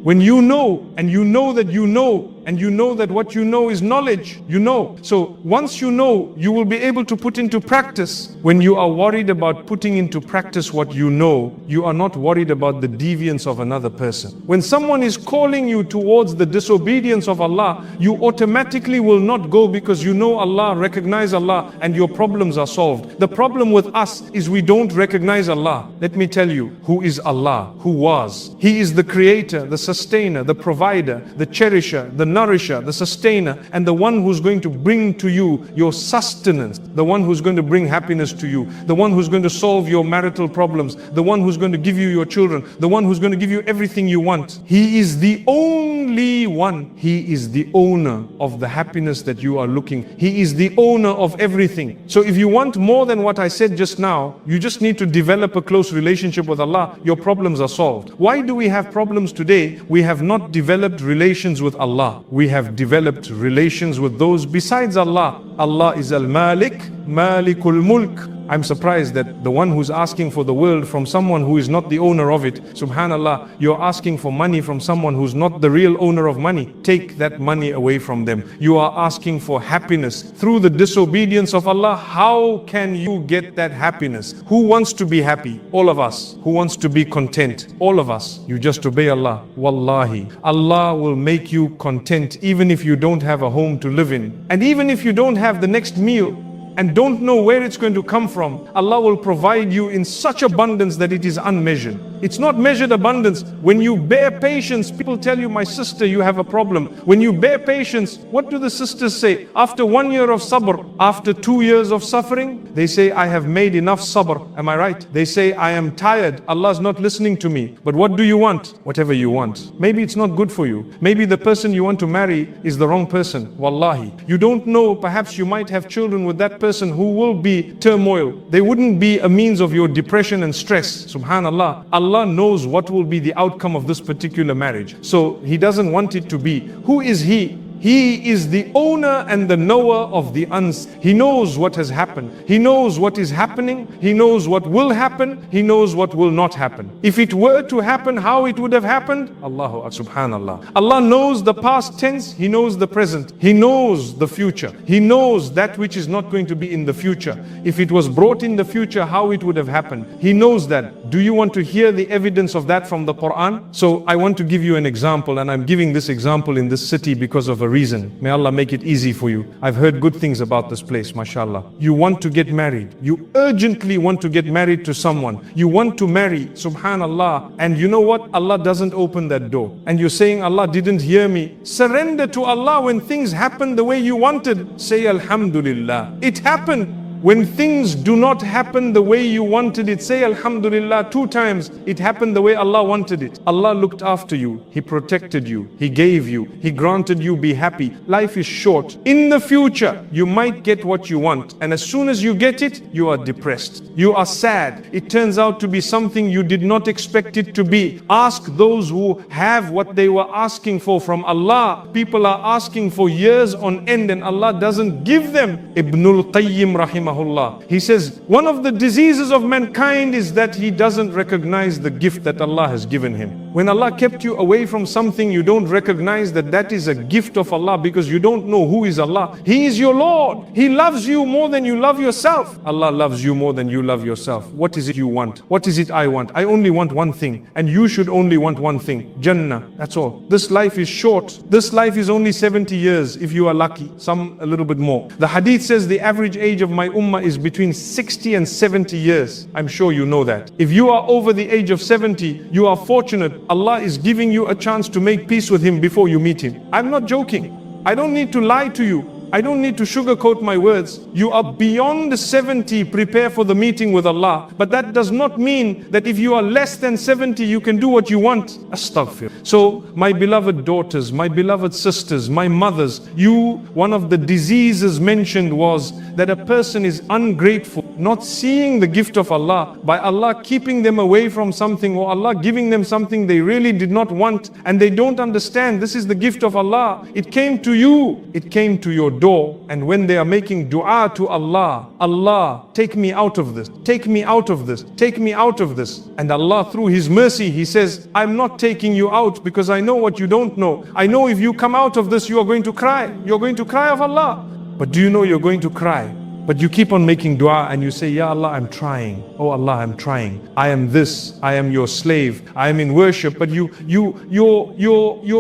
When you know, and you know that you know, and you know that what you know is knowledge, you know. So once you know, you will be able to put into practice. When you are worried about putting into practice what you know, you are not worried about the deviance of another person. When someone is calling you towards the disobedience of Allah, you automatically will not go because you know Allah, recognize Allah, and your problems are solved. The problem with us is we don't recognize Allah. Let me tell you who is Allah, who was. He is the creator, the sustainer, the provider, the cherisher, the nourisher, the sustainer, and the one who's going to bring to you your sustenance, the one who's going to bring happiness to you, the one who's going to solve your marital problems, the one who's going to give you your children, the one who's going to give you everything you want. He is the only one. He is the owner of the happiness that you are looking. He is the owner of everything. So if you want more than what I said just now, you just need to develop a close relationship with Allah. Your problems are solved. Why do we have problems today? We have not developed relations with Allah. We have developed relations with those besides Allah. Allah is Al-Malik, Malikul Mulk. I'm surprised that the one who's asking for the world from someone who is not the owner of it, subhanallah, you're asking for money from someone who's not the real owner of money. Take that money away from them. You are asking for happiness through the disobedience of Allah. How can you get that happiness? Who wants to be happy? All of us. Who wants to be content? All of us. You just obey Allah. Wallahi, Allah will make you content even if you don't have a home to live in. And even if you don't have the next meal, and don't know where it's going to come from, Allah will provide you in such abundance that it is unmeasured. It's not measured abundance. When you bear patience, people tell you, my sister, you have a problem. When you bear patience, what do the sisters say? After 1 year of sabr, after 2 years of suffering, they say, I have made enough sabr. Am I right? They say, I am tired. Allah's not listening to me. But what do you want? Whatever you want. Maybe it's not good for you. Maybe the person you want to marry is the wrong person. Wallahi. You don't know, perhaps you might have children with that person who will be turmoil. They wouldn't be a means of your depression and stress. Subhanallah. Allah knows what will be the outcome of this particular marriage. So He doesn't want it to be. Who is He? He is the owner and the knower of the unseen. He knows what has happened. He knows what is happening. He knows what will happen. He knows what will not happen. If it were to happen, how it would have happened? Allahu Akbar, subhanallah. Allah knows the past tense. He knows the present. He knows the future. He knows that which is not going to be in the future. If it was brought in the future, how it would have happened. He knows that. Do you want to hear the evidence of that from the Qur'an? So I want to give you an example, and I'm giving this example in this city because of a reason. May Allah make it easy for you. I've heard good things about this place, mashallah. You want to get married. You urgently want to get married to someone. You want to marry, subhanallah. And you know what? Allah doesn't open that door. And you're saying, Allah didn't hear me. Surrender to Allah when things happen the way you wanted. Say, Alhamdulillah. It happened. When things do not happen the way you wanted it, say Alhamdulillah 2 times. It happened the way Allah wanted it. Allah looked after you. He protected you. He gave you. He granted you be happy. Life is short. In the future, you might get what you want. And as soon as you get it, you are depressed. You are sad. It turns out to be something you did not expect it to be. Ask those who have what they were asking for from Allah. People are asking for years on end and Allah doesn't give them. Ibnul Qayyim rahimahullah. He says, one of the diseases of mankind is that he doesn't recognize the gift that Allah has given him. When Allah kept you away from something, you don't recognize that that is a gift of Allah because you don't know who is Allah. He is your Lord. He loves you more than you love yourself. Allah loves you more than you love yourself. What is it you want? What is it I want? I only want one thing, and you should only want one thing. Jannah. That's all. This life is short. This life is only 70 years if you are lucky. Some a little bit more. The hadith says the average age of my ummah is between 60 and 70 years. I'm sure you know that. If you are over the age of 70, you are fortunate. Allah is giving you a chance to make peace with Him before you meet Him. I'm not joking. I don't need to lie to you. I don't need to sugarcoat my words. You are beyond 70, prepare for the meeting with Allah. But that does not mean that if you are less than 70, you can do what you want. Astaghfir. So, my beloved daughters, my beloved sisters, my mothers, one of the diseases mentioned was that a person is ungrateful. not seeing the gift of Allah, by Allah keeping them away from something, or Allah giving them something they really did not want, and they don't understand this is the gift of Allah. It came to you, it came to your door, and when they are making dua to Allah, Allah, take me out of this, take me out of this, take me out of this. And Allah, through His mercy, He says, I'm not taking you out because I know what you don't know. I know if you come out of this, you are going to cry. You're going to cry of Allah. But do you know you're going to cry? But you keep on making dua and you say, Ya Allah, I'm trying. Oh Allah, I'm trying. I am this. I am your slave. I am in worship. But your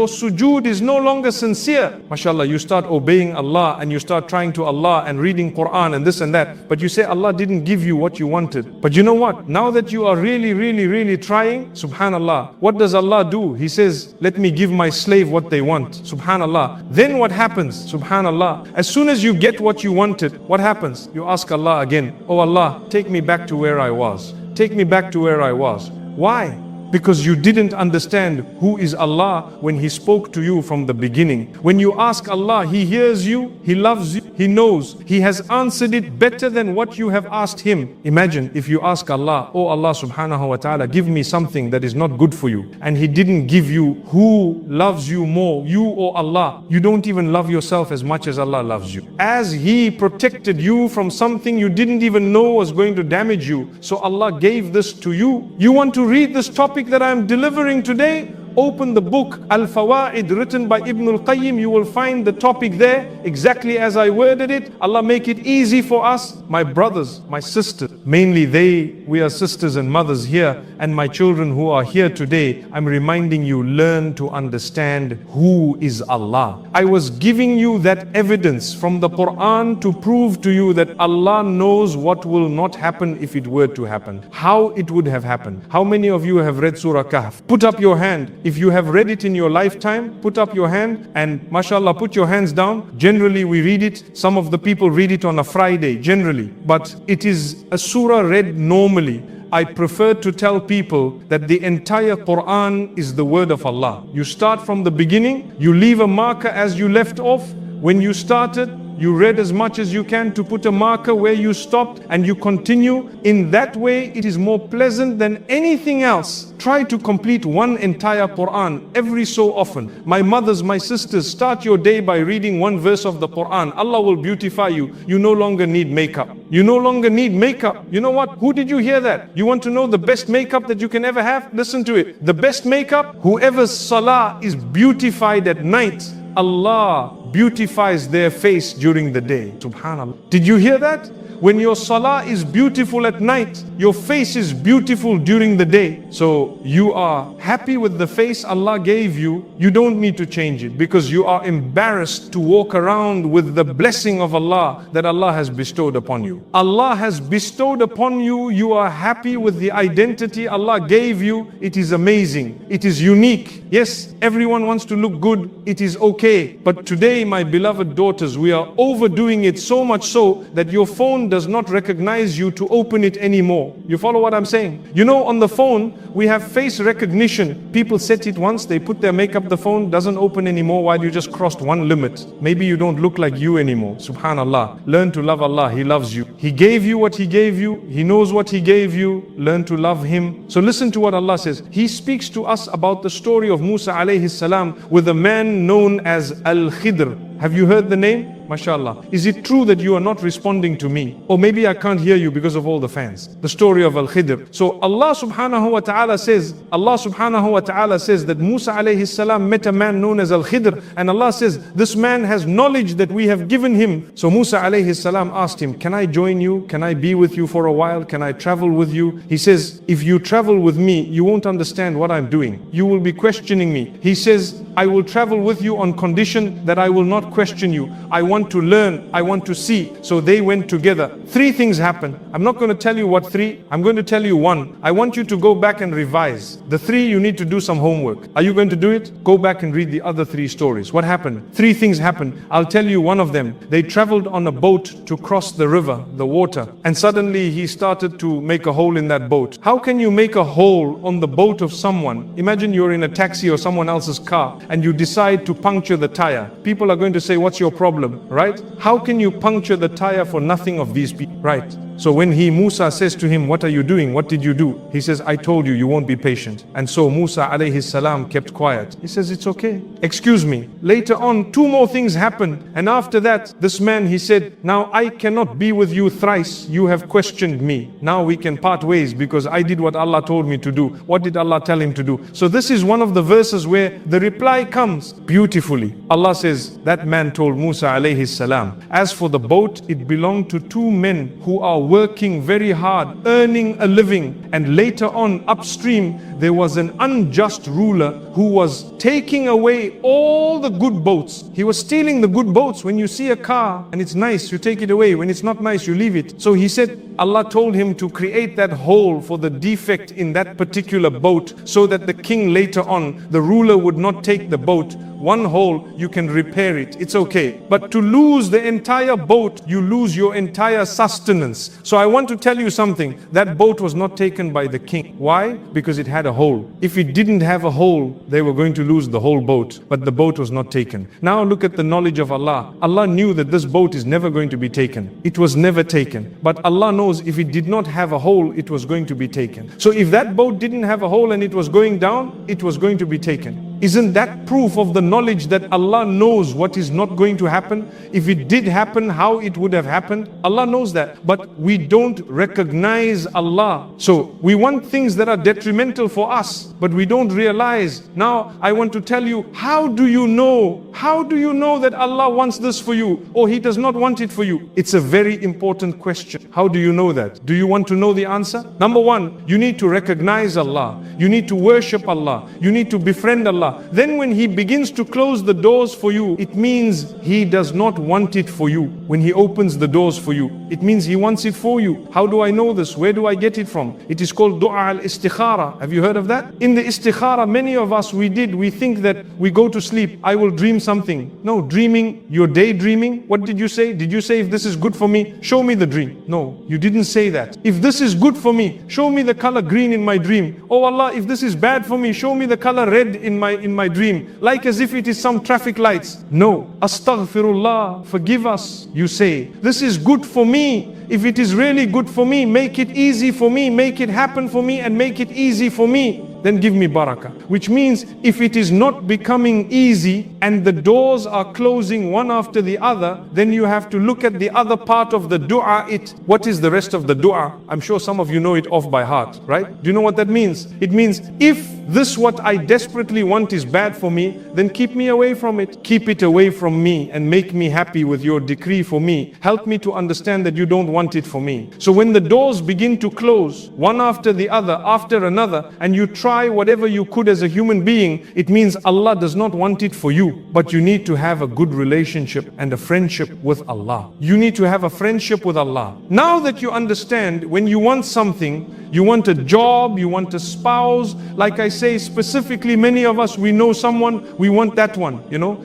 sujood is no longer sincere. MashaAllah, you start obeying Allah and you start trying to Allah and reading Qur'an and this and that. But you say Allah didn't give you what you wanted. But you know what? Now that you are really trying, subhanallah, what does Allah do? He says, let me give my slave what they want. Subhanallah. Then what happens? Subhanallah. As soon as you get what you wanted, what happens? You ask Allah again, oh Allah, take me back to where I was. Take me back to where I was. Why? Because you didn't understand who is Allah when He spoke to you from the beginning. When you ask Allah, He hears you, He loves you, He knows. He has answered it better than what you have asked Him. Imagine if you ask Allah, oh Allah subhanahu wa ta'ala, give me something that is not good for you. And He didn't give you. Who loves you more, you or Allah? You don't even love yourself as much as Allah loves you. As He protected you from something you didn't even know was going to damage you, so Allah gave this to you. You want to read this topic that I am delivering today? Open the book Al-Fawaid written by Ibn al-Qayyim. You will find the topic there exactly as I worded it. Allah make it easy for us. My brothers, my sisters, mainly we are sisters and mothers here, and my children who are here today, I'm reminding you, learn to understand who is Allah. I was giving you that evidence from the Qur'an to prove to you that Allah knows what will not happen if it were to happen. How it would have happened. How many of you have read Surah Kahf? Put up your hand. If you have read it in your lifetime, put up your hand, and mashallah, put your hands down. Generally we read it, some of the people read it on a Friday, generally. But it is a surah read normally. I prefer to tell people that the entire Qur'an is the word of Allah. You start from the beginning, you leave a marker as you left off. When you started, you read as much as you can to put a marker where you stopped, and you continue. In that way, it is more pleasant than anything else. Try to complete one entire Qur'an every so often. My mothers, my sisters, start your day by reading one verse of the Qur'an. Allah will beautify you. You no longer need makeup. You no longer need makeup. You know what? Who did you hear that? You want to know the best makeup that you can ever have? Listen to it. The best makeup, whoever's salah is beautified at night, Allah beautifies their face during the day. Subhanallah. Did you hear that? When your salah is beautiful at night, your face is beautiful during the day. So you are happy with the face Allah gave you. You don't need to change it because you are embarrassed to walk around with the blessing of Allah that Allah has bestowed upon you. Allah has bestowed upon you. You are happy with the identity Allah gave you. It is amazing. It is unique. Yes, everyone wants to look good. It is okay. But today, my beloved daughters, we are overdoing it so much so that your phone does not recognize you to open it anymore. You follow what I'm saying? You know, on the phone, we have face recognition. People set it once, they put their makeup, the phone doesn't open anymore while you just crossed one limit. Maybe you don't look like you anymore. Subhanallah. Learn to love Allah. He loves you. He gave you what He gave you. He knows what He gave you. Learn to love Him. So listen to what Allah says. He speaks to us about the story of Musa alayhi salam with a man known as Al-Khidr. Have you heard the name? MashaAllah. Is it true that you are not responding to me? Or maybe I can't hear you because of all the fans. The story of Al-Khidr. So Allah subhanahu wa ta'ala says that Musa alayhi salam met a man known as Al-Khidr, and Allah says, this man has knowledge that we have given him. So Musa alayhi salam asked him, can I join you? Can I be with you for a while? Can I travel with you? He says, if you travel with me, you won't understand what I'm doing. You will be questioning me. He says, I will travel with you on condition that I will not question you. I want to learn, I want to see. So they went together. 3 things happened. I'm not going to tell you what 3. I'm going to tell you 1. I want you to go back and revise. The 3, you need to do some homework. Are you going to do it? Go back and read the other 3 stories. What happened? 3 things happened. I'll tell you one of them. They traveled on a boat to cross the river, the water. And suddenly he started to make a hole in that boat. How can you make a hole on the boat of someone? Imagine you're in a taxi or someone else's car and you decide to puncture the tire. People are going to say, what's your problem? Right? How can you puncture the tire for nothing of these people? Right. So when Musa says to him, what are you doing? What did you do? He says, I told you, you won't be patient. And so Musa alayhi salam kept quiet. He says, it's okay. Excuse me. Later on, 2 more things happened. And after that, this man, he said, now I cannot be with you thrice. You have questioned me. Now we can part ways because I did what Allah told me to do. What did Allah tell him to do? So this is one of the verses where the reply comes beautifully. Allah says, that man told Musa alayhi salam, as for the boat, it belonged to 2 men who are working very hard, earning a living. And later on, upstream, there was an unjust ruler who was taking away all the good boats. He was stealing the good boats. When you see a car and it's nice, you take it away. When it's not nice, you leave it. So he said, Allah told him to create that hole for the defect in that particular boat so that the king later on, the ruler would not take the boat. One hole, you can repair it. It's okay. But to lose the entire boat, you lose your entire sustenance. So I want to tell you something. That boat was not taken by the king. Why? Because it had a hole. If it didn't have a hole, they were going to lose the whole boat. But the boat was not taken. Now look at the knowledge of Allah. Allah knew that this boat is never going to be taken. It was never taken. But Allah knows if it did not have a hole, it was going to be taken. So if that boat didn't have a hole and it was going down, it was going to be taken. Isn't that proof of the knowledge that Allah knows what is not going to happen? If it did happen, how it would have happened? Allah knows that. But we don't recognize Allah. So we want things that are detrimental for us, but we don't realize. Now I want to tell you, how do you know? How do you know that Allah wants this for you or He does not want it for you? It's a very important question. How do you know that? Do you want to know the answer? Number 1, you need to recognize Allah. You need to worship Allah. You need to befriend Allah. Then when He begins to close the doors for you, it means He does not want it for you. When He opens the doors for you, it means He wants it for you. How do I know this? Where do I get it from? It is called dua al-istikhara. Have you heard of that? In the istikhara, many of us, we think that we go to sleep, I will dream something. No, dreaming, you're daydreaming. What did you say? Did you say, if this is good for me, show me the dream? No, you didn't say that. If this is good for me, show me the color green in my dream. Oh Allah, if this is bad for me, show me the color red in my dream, like as if it is some traffic lights. No, astaghfirullah, forgive us. You say, this is good for me. If it is really good for me, make it easy for me, make it happen for me and make it easy for me. Then give me barakah. Which means if it is not becoming easy and the doors are closing one after the other, then you have to look at the other part of the dua. What is the rest of the dua? I'm sure some of you know it off by heart, right? Do you know what that means? It means if this what I desperately want is bad for me, then keep me away from it. Keep it away from me and make me happy with your decree for me. Help me to understand that you don't want it for me. So when the doors begin to close one after the other, after another, and you try whatever you could as a human being, it means Allah does not want it for you. But you need to have a good relationship and a friendship with Allah. You need to have a friendship with Allah. Now that you understand, when you want something, you want a job, you want a spouse, like I say specifically, many of us, we know someone, we want that one,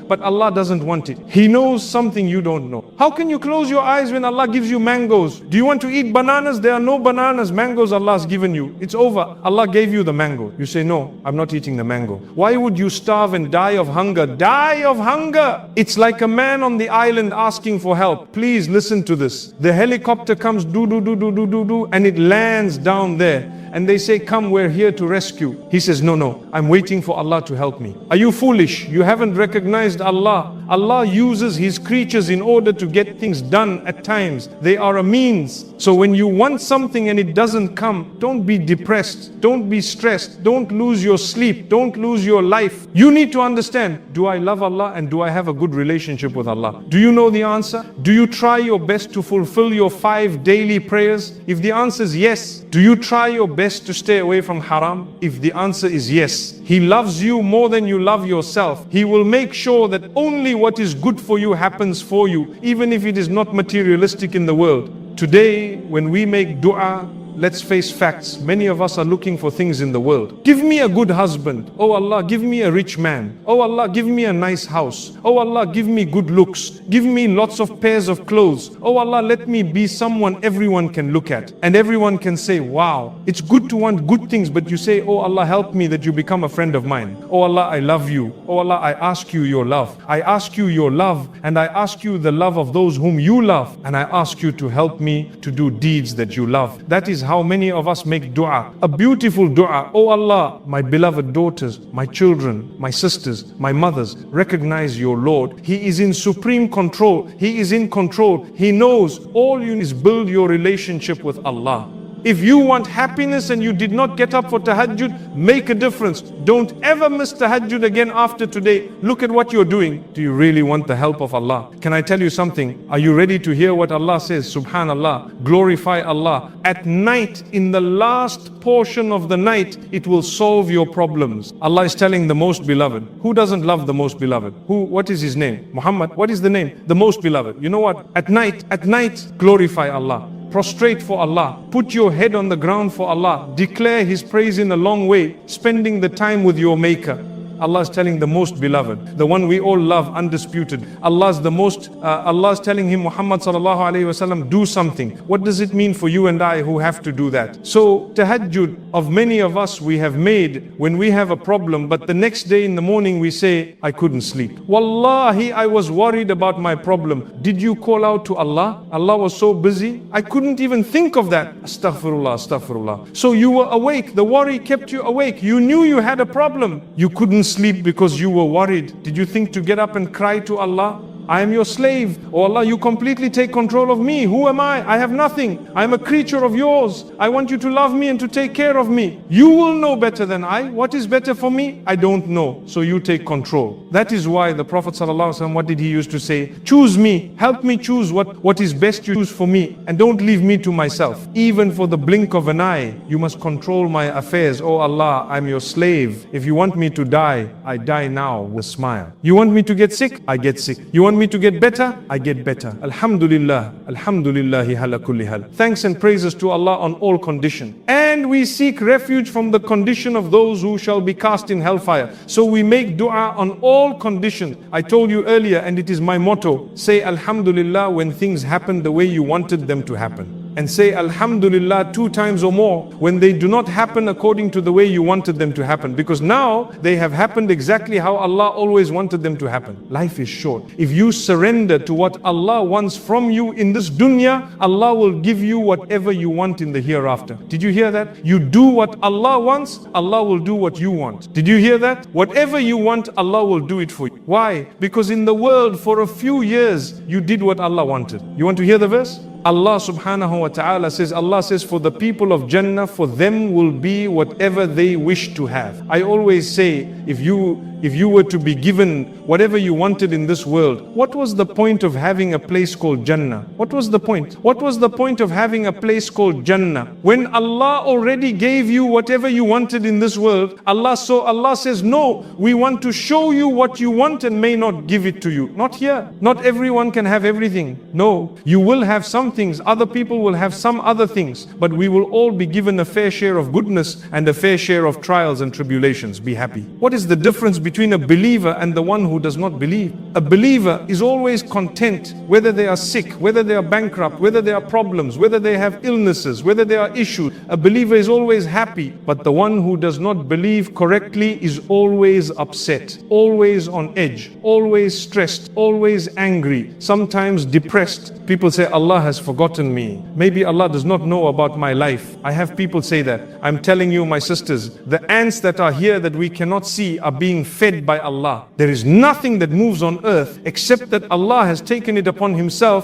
but Allah doesn't want it. He knows something you don't know. How can you close your eyes when Allah gives you mangoes? Do you want to eat bananas? There are no bananas. Mangoes Allah has given you. It's over. Allah gave you the mango. You say, no, I'm not eating the mango. Why would you starve and die of hunger? Die of hunger! It's like a man on the island asking for help. Please listen to this. The helicopter comes, and it lands down there. And they say, come, we're here to rescue. He says, no, I'm waiting for Allah to help me. Are you foolish? You haven't recognized Allah. Allah uses His creatures in order to get things done at times. They are a means. So when you want something and it doesn't come, don't be depressed. Don't be stressed. Don't lose your sleep. Don't lose your life. You need to understand, do I love Allah and do I have a good relationship with Allah? Do you know the answer? Do you try your best to fulfill your 5 daily prayers? If the answer is yes, do you try your best to stay away from haram? If the answer is yes, He loves you more than you love yourself. He will make sure that only what is good for you happens for you, even if it is not materialistic in the world. Today, when we make dua, let's face facts. Many of us are looking for things in the world. Give me a good husband. Oh Allah, give me a rich man. Oh Allah, give me a nice house. Oh Allah, give me good looks. Give me lots of pairs of clothes. Oh Allah, let me be someone everyone can look at and everyone can say, wow. It's good to want good things, but you say, oh Allah, help me that you become a friend of mine. Oh Allah, I love you. Oh Allah, I ask you your love. I ask you your love, and I ask you the love of those whom you love, and I ask you to help me to do deeds that you love. That is how many of us make dua, a beautiful dua. Oh Allah, my beloved daughters, my children, my sisters, my mothers, recognize your Lord. He is in supreme control. He is in control. He knows. All you need is build your relationship with Allah. If you want happiness and you did not get up for tahajjud, make a difference. Don't ever miss tahajjud again after today. Look at what you're doing. Do you really want the help of Allah? Can I tell you something? Are you ready to hear what Allah says? Subhanallah, glorify Allah. At night, in the last portion of the night, it will solve your problems. Allah is telling the most beloved. Who doesn't love the most beloved? What is his name? Muhammad. What is the name? The most beloved. You know what? At night, glorify Allah. Prostrate for Allah. Put your head on the ground for Allah. Declare His praise in a long way. Spending the time with your Maker. Allah is telling the most beloved, the one we all love, undisputed. Allah is telling him, Muhammad sallallahu alayhi wasallam, do something. What does it mean for you and I who have to do that? So tahajjud of many of us we have made when we have a problem, but the next day in the morning we say, I couldn't sleep. Wallahi, I was worried about my problem. Did you call out to Allah? Allah was so busy. I couldn't even think of that. Astaghfirullah, astaghfirullah. So you were awake. The worry kept you awake. You knew you had a problem. You couldn't sleep because you were worried. Did you think to get up and cry to Allah? I am your slave. Oh Allah, you completely take control of me. Who am I? I have nothing. I am a creature of yours. I want you to love me and to take care of me. You will know better than I. What is better for me? I don't know. So you take control. That is why the Prophet ﷺ, what did he used to say? Choose me. Help me choose what is best you choose for me. And don't leave me to myself. Even for the blink of an eye, you must control my affairs. Oh Allah, I'm your slave. If you want me to die, I die now with a smile. You want me to get sick? I get sick. You want me to get better? I get better. Alhamdulillah, alhamdulillahi ala kulli hal. Thanks and praises to Allah on all conditions. And we seek refuge from the condition of those who shall be cast in hellfire. So we make dua on all conditions. I told you earlier, and it is my motto, say Alhamdulillah when things happen the way you wanted them to happen. And say Alhamdulillah 2 times or more when they do not happen according to the way you wanted them to happen. Because now they have happened exactly how Allah always wanted them to happen. Life is short. If you surrender to what Allah wants from you in this dunya, Allah will give you whatever you want in the hereafter. Did you hear that? You do what Allah wants, Allah will do what you want. Did you hear that? Whatever you want, Allah will do it for you. Why? Because in the world for a few years, you did what Allah wanted. You want to hear the verse? Allah subhanahu wa ta'ala says, Allah says, for the people of Jannah, for them will be whatever they wish to have. I always say, if you were to be given whatever you wanted in this world, what was the point of having a place called Jannah? What was the point? What was the point of having a place called Jannah? When Allah already gave you whatever you wanted in this world, Allah says, no, we want to show you what you want and may not give it to you. Not here. Not everyone can have everything. No, you will have some things, other people will have some other things, but we will all be given a fair share of goodness and a fair share of trials and tribulations. Be happy. What is the difference between a believer and the one who does not believe? A believer is always content, whether they are sick, whether they are bankrupt, whether there are problems, whether they have illnesses, whether there are issues. A believer is always happy, but the one who does not believe correctly is always upset, always on edge, always stressed, always angry, sometimes depressed. People say, Allah has forgotten me. Maybe Allah does not know about my life. I have people say that. I'm telling you, my sisters, the ants that are here that we cannot see are being fed by Allah. There is nothing that moves on earth except that Allah has taken it upon Himself